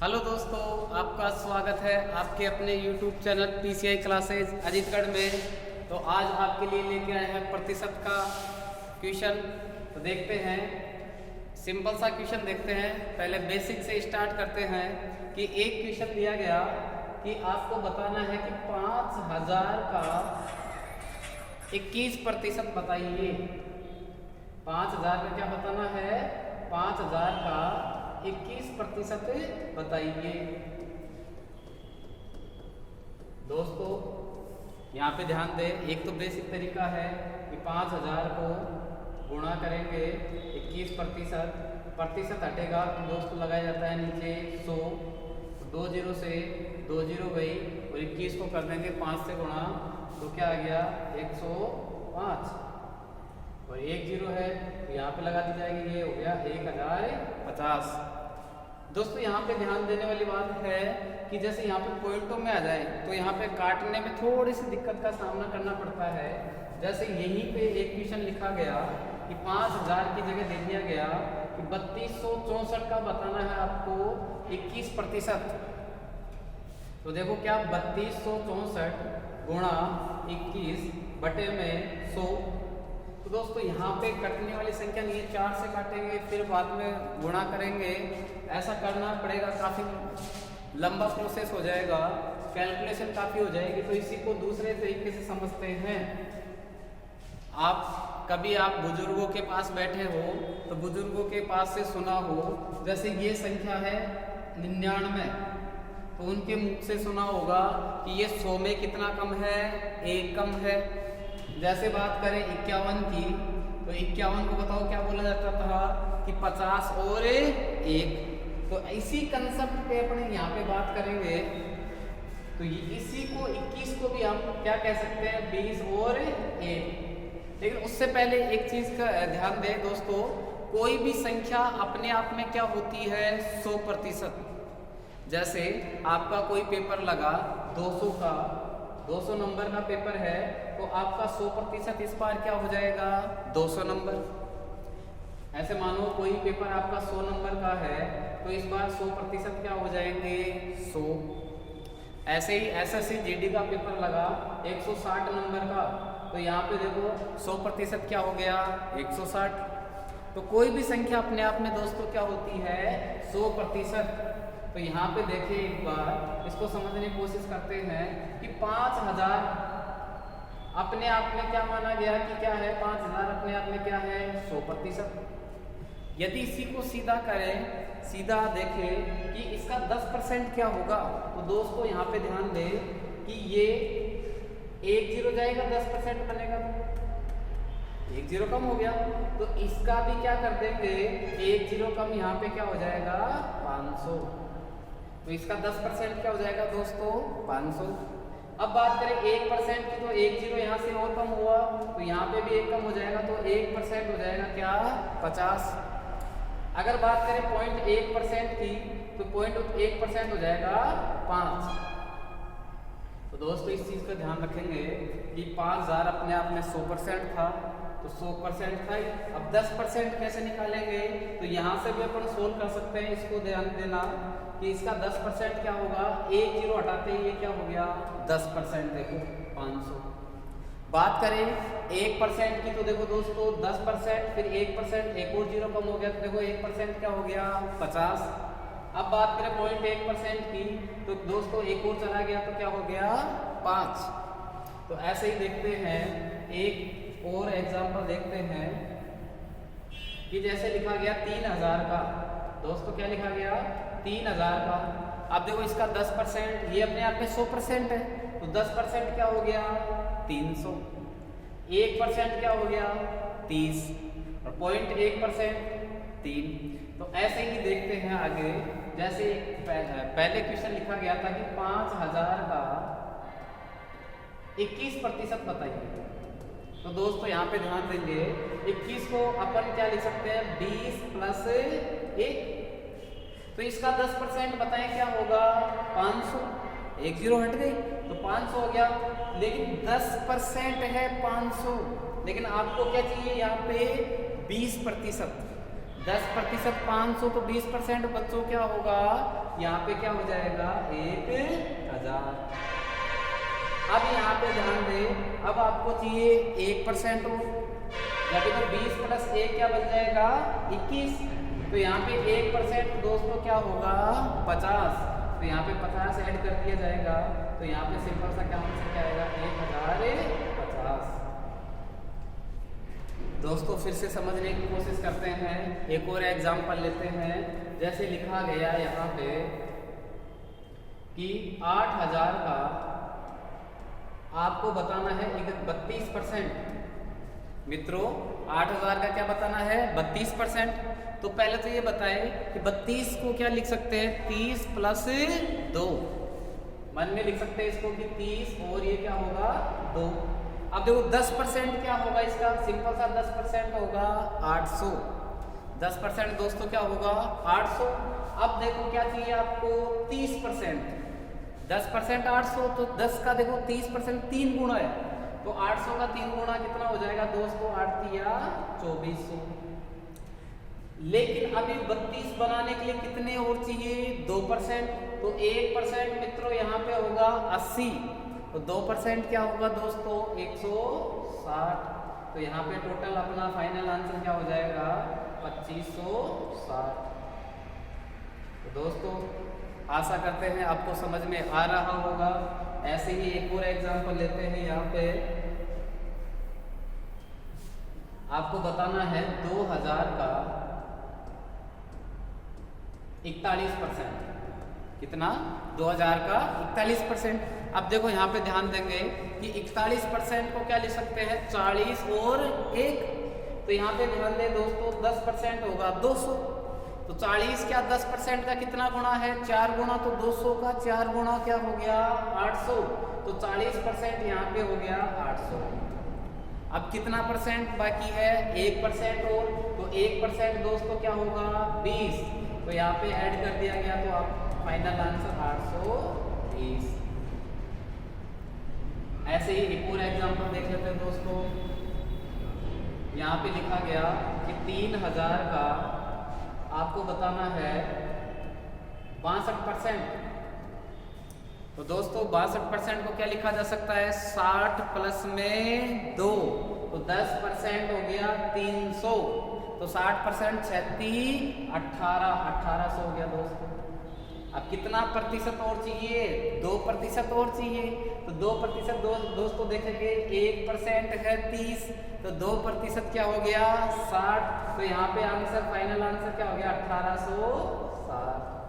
Hello दोस्तों, आपका स्वागत है आपके अपने YouTube channel PCI classes Ajitgarh में। तो आज आपके लिए लेके आए हैं प्रतिशत का क्वेश्चन। तो देखते हैं, सिंपल सा क्वेश्चन देखते हैं। पहले बेसिक से स्टार्ट करते हैं कि एक क्वेश्चन दिया गया कि आपको बताना है कि 5000 का 21% बताइए। 5000 का क्या बताना है? 5000 का 21% बताइए। दोस्तों यहाँ पे ध्यान दें, एक तो बेसिक तरीका है कि 5000 को गुणा करेंगे 21%, प्रतिशत हटेगा तो दोस्तों लगाया जाता है नीचे 100, 2 जीरो से 2 जीरो गई और 21 को कर देंगे 5 से गुणा, तो क्या आ गया 105 और 1 जीरो है तो यहाँ पे लगा दी जाएगी, ये हो गया 1050। दोस्तों यहाँ पे ध्यान देने वाली बात है कि जैसे यहाँ पे पॉइंटों में आ जाए तो यहाँ पे काटने में थोड़ी सी दिक्कत का सामना करना पड़ता है। जैसे यहीं पे एक क्वेश्चन लिखा गया कि 5000 की जगह दे दिया गया कि 3264 का बताना है आपको 21%। तो देखो क्या 3264 गुणा 21 बटे में 100। तो दोस्तों यहाँ पे कटने वाली संख्या नहीं है, 4 से काटेंगे फिर बाद में गुणा करेंगे, ऐसा करना पड़ेगा, काफ़ी लंबा प्रोसेस हो जाएगा, कैलकुलेशन काफ़ी हो जाएगी। तो इसी को दूसरे तरीके से समझते हैं। कभी आप बुजुर्गों के पास बैठे हो तो बुजुर्गों के पास से सुना हो, जैसे ये संख्या है 99, तो उनके मुख से सुना होगा कि ये 100 में कितना कम है, 1 कम है। जैसे बात करें 51 की, तो 51 को बताओ क्या बोला जाता था कि 50 और 1। तो इसी कंसेप्ट पे अपने यहाँ पे बात करेंगे। तो इसी को 21 को भी हम क्या कह सकते हैं, 20 और 1। लेकिन उससे पहले एक चीज का ध्यान दें दोस्तों, कोई भी संख्या अपने आप में क्या होती है, 100%। जैसे आपका कोई पेपर लगा 200 का, 200 नंबर का पेपर है, तो आपका 100% इस बार क्या हो जाएगा, 200 नंबर। ऐसे मानो कोई पेपर आपका 100 नंबर का है तो इस बार 100% क्या हो जाएंगे, 100। ऐसे ही SSC GD का पेपर लगा 160 नंबर का, तो यहाँ पे देखो 100% क्या हो गया, 160। तो कोई भी संख्या अपने आप में दोस्तों क्या होती है, 100%। तो यहाँ पे देखिए एक बार, इसको समझने की कोशिश करते हैं कि 5000 अपने आप में क्या माना गया कि क्या है, 5000 अपने आप में क्या है, 100%। यदि इसी को सीधा करें, सीधा देखें कि इसका 10% क्या होगा, तो दोस्तों यहाँ पे ध्यान दें कि ये 1 जीरो जाएगा, 10% बनेगा, 1 जीरो कम हो गया, तो इसका भी क्या कर देंगे, 1 जीरो कम, यहाँ पे क्या हो जाएगा, 500। तो इसका 10% क्या हो जाएगा दोस्तों, 500। अब बात करें 1% की, तो 1 जीरो यहाँ से और कम हुआ, तो यहाँ पे भी 1 कम हो जाएगा, तो 1% हो जाएगा क्या, 50। अगर बात करें 0.1% की, तो 0.1% हो जाएगा 5। तो दोस्तों इस चीज़ का ध्यान रखेंगे कि 5000 अपने आप में 100% था, तो 100% था। अब 10% कैसे निकालेंगे, तो यहाँ से भी अपन सोल्व कर सकते हैं। इसको ध्यान देना कि इसका 10% क्या होगा, 1 जीरो हटाते ही ये क्या हो गया, 10%। देखो 500। बात करें 1% की, तो देखो दोस्तों 10%, फिर 1%, एक और जीरो कम हो गया, तो देखो 1% क्या हो गया, 50। अब बात करें 0.1% की, तो दोस्तों एक और चला गया, तो क्या हो गया, 5। तो ऐसे ही देखते हैं, एक और एग्जाम्पल देखते हैं कि जैसे लिखा गया 3000 का। दोस्तों क्या लिखा गया, 3000 का। अब देखो इसका 10%, ये अपने आप में 100% है, तो 10% क्या हो गया, 300। 1% क्या हो गया, 30, और 0.1% 3। तो ऐसे ही देखते हैं आगे। जैसे पहले क्वेश्चन लिखा गया था कि 5000 का 21% बताइए। तो दोस्तों यहाँ पे ध्यान देंगे, 21 को अपन क्या लिख सकते हैं, 20 प्लस 1। तो इसका 10% बताएं क्या होगा, 500। 1 जीरो हट गई तो 500 हो गया, लेकिन 10% है 500, लेकिन आपको क्या चाहिए यहाँ पे 20%। 10% 500 तो 20% बच्चों क्या होगा, यहाँ पे क्या हो जाएगा 1000। अब यहाँ पे ध्यान दें, अब आपको चाहिए 1% हो, यानी कि 20 प्लस 1 क्या बन जाएगा 21। तो यहाँ पे 1% दोस्तों क्या होगा 50। तो यहाँ पे 50 ऐड कर दिया जाएगा। तो यहाँ पे सिंपल सा क्या आंसर क्या आएगा 1050। दोस्तों फिर से समझने की कोशिश करते हैं, एक और एग्जाम्पल लेते हैं। जैसे लिखा गया यहाँ पे कि 8000 का आपको बताना है 32%। मित्रों 8000 का क्या बताना है 32%। तो पहले तो ये बताएं कि 32 को क्या लिख सकते हैं 30 प्लस 2। मन में लिख सकते हैं इसको कि 30 और ये क्या होगा 2। अब देखो 10% क्या होगा इसका, सिंपल सा 10% होगा 800। 10% दोस्तों क्या होगा 800। अब देखो क्या चाहिए आपको 30%। 10% 800, तो 10 का देखो 30% 3 गुना है, तो 800 का 3 गुना कितना हो जाएगा दोस्तों 8 तिया 2400। लेकिन अभी 32 बनाने के लिए कितने और चाहिए 2%। तो 1% मित्रों यहाँ पे होगा 80, तो 2% क्या होगा दोस्तों 160। तो यहाँ पे टोटल अपना फाइनल आंसर क्या हो जाएगा 2560। तो दोस्तों आशा करते हैं आपको समझ में आ रहा होगा। ऐसे ही एक और एग्जांपल लेते हैं। यहाँ पे आपको बताना है 2000 का 41%। कितना 2000 का 41%। अब देखो यहाँ पे ध्यान देंगे कि 41% को क्या लिख सकते हैं 40 और 1। तो यहाँ पे ध्यान दें दोस्तों 10% होगा 200। तो 40 क्या 10% का कितना गुना है 4 गुना, तो 200 का 4 गुना क्या हो गया 800। तो 40% यहाँ पे हो गया 800। अब कितना परसेंट बाकी है 1% और, तो 1% दोस्तों क्या होगा 20। तो यहाँ पे ऐड कर दिया गया, तो आप फाइनल आंसर 820। ऐसे ही एक और एग्जांपल देख लेते हैं दोस्तों। यहाँ पे लिखा गया कि 3000 का आपको बताना है 62%। तो दोस्तों 62% को क्या लिखा जा सकता है 60 प्लस में 2, तो 10% हो गया 300। तो 60% 36 1800 हो गया दोस्तों। अब कितना प्रतिशत और चाहिए 2% और चाहिए। तो 2% दोस्तों देखेंगे 1% है 30, तो 2% क्या हो गया 60। तो यहाँ पे आंसर फाइनल आंसर क्या हो गया 1860।